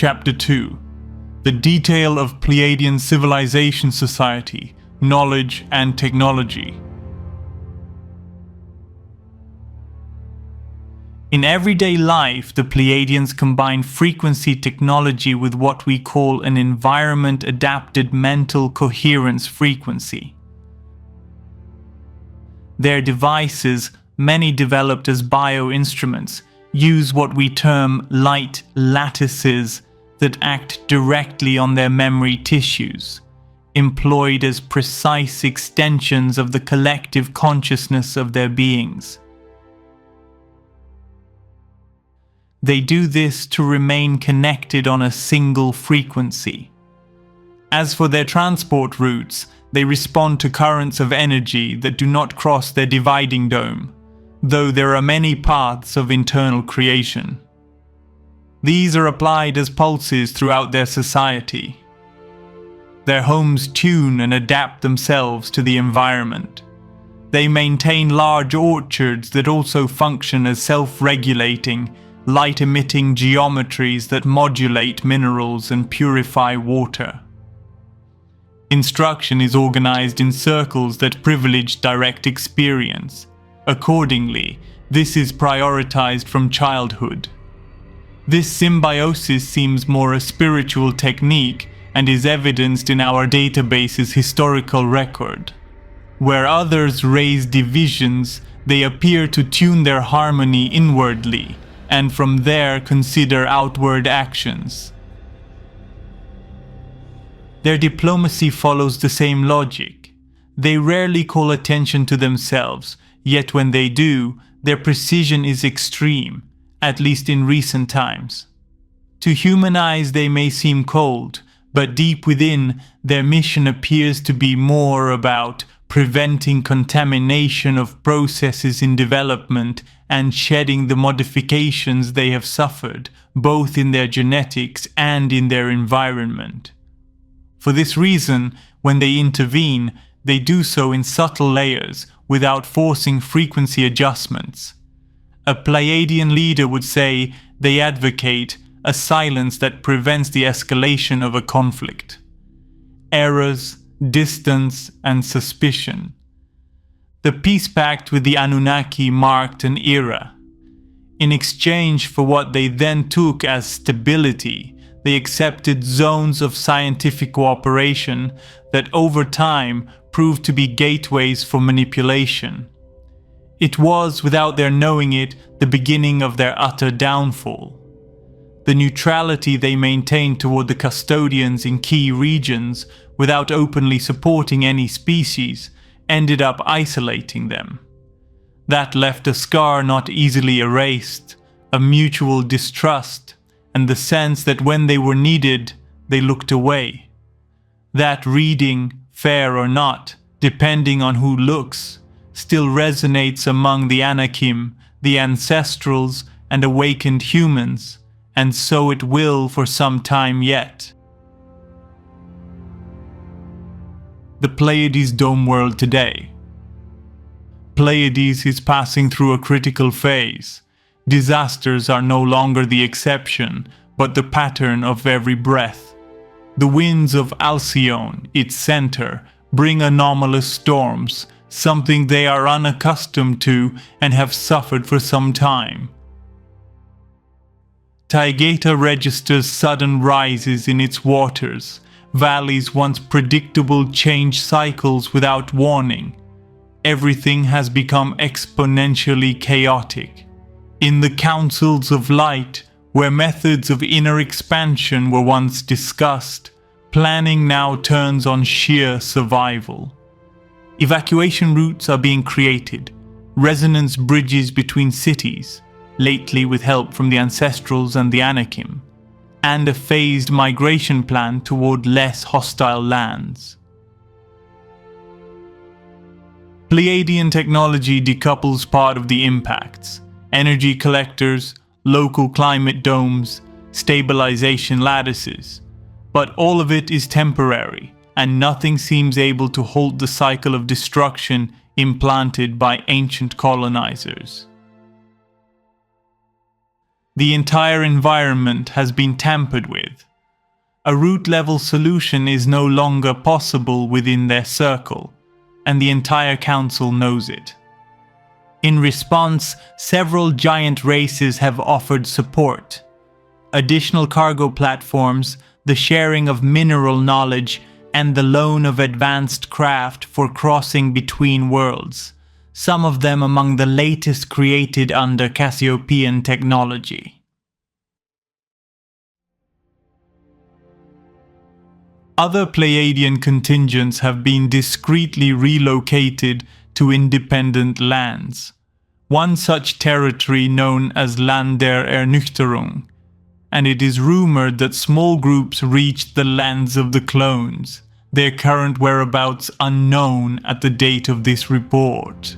Chapter 2. The detail of Pleiadian civilization society, knowledge and technology. In everyday life, the Pleiadians combine frequency technology with what we call an environment-adapted mental coherence frequency. Their devices, many developed as bio-instruments, use what we term light lattices that act directly on their memory tissues, employed as precise extensions of the collective consciousness of their beings. They do this to remain connected on a single frequency. As for their transport routes, they respond to currents of energy that do not cross their dividing dome, though there are many paths of internal creation. These are applied as pulses throughout their society. Their homes tune and adapt themselves to the environment. They maintain large orchards that also function as self-regulating, light-emitting geometries that modulate minerals and purify water. Instruction is organized in circles that privilege direct experience. Accordingly, this is prioritized from childhood. This symbiosis seems more a spiritual technique and is evidenced in our database's historical record. Where others raise divisions, they appear to tune their harmony inwardly, and from there consider outward actions. Their diplomacy follows the same logic. They rarely call attention to themselves, yet when they do, their precision is extreme, at least in recent times. To human eyes they may seem cold, but deep within, their mission appears to be more about preventing contamination of processes in development and shedding the modifications they have suffered, both in their genetics and in their environment. For this reason, when they intervene, they do so in subtle layers, without forcing frequency adjustments. A Pleiadian leader would say they advocate a silence that prevents the escalation of a conflict. Errors, distance, and suspicion. The peace pact with the Anunnaki marked an era. In exchange for what they then took as stability, they accepted zones of scientific cooperation that over time proved to be gateways for manipulation. It was, without their knowing it, the beginning of their utter downfall. The neutrality they maintained toward the custodians in key regions, without openly supporting any species, ended up isolating them. That left a scar not easily erased, a mutual distrust, and the sense that when they were needed, they looked away. That reading, fair or not, depending on who looks, still resonates among the Anakim, the ancestrals, and awakened humans, and so it will for some time yet. The Pleiades dome world today. Pleiades is passing through a critical phase. Disasters are no longer the exception, but the pattern of every breath. The winds of Alcyone, its center, bring anomalous storms, something they are unaccustomed to and have suffered for some time. Taygeta registers sudden rises in its waters. Valleys once predictable change cycles without warning. Everything has become exponentially chaotic. In the councils of light, where methods of inner expansion were once discussed, planning now turns on sheer survival. Evacuation routes are being created, resonance bridges between cities, lately with help from the ancestrals and the Anakim, and a phased migration plan toward less hostile lands. Pleiadian technology decouples part of the impacts: energy collectors, local climate domes, stabilization lattices. But all of it is temporary, and nothing seems able to halt the cycle of destruction implanted by ancient colonizers. The entire environment has been tampered with. A root-level solution is no longer possible within their circle, and the entire council knows it. In response, several giant races have offered support. Additional cargo platforms, the sharing of mineral knowledge, and the loan of advanced craft for crossing between worlds, some of them among the latest created under Cassiopean technology. Other Pleiadian contingents have been discreetly relocated to independent lands. One such territory known as Land der Ernüchterung, and it is rumored that small groups reached the lands of the clones, their current whereabouts unknown at the date of this report.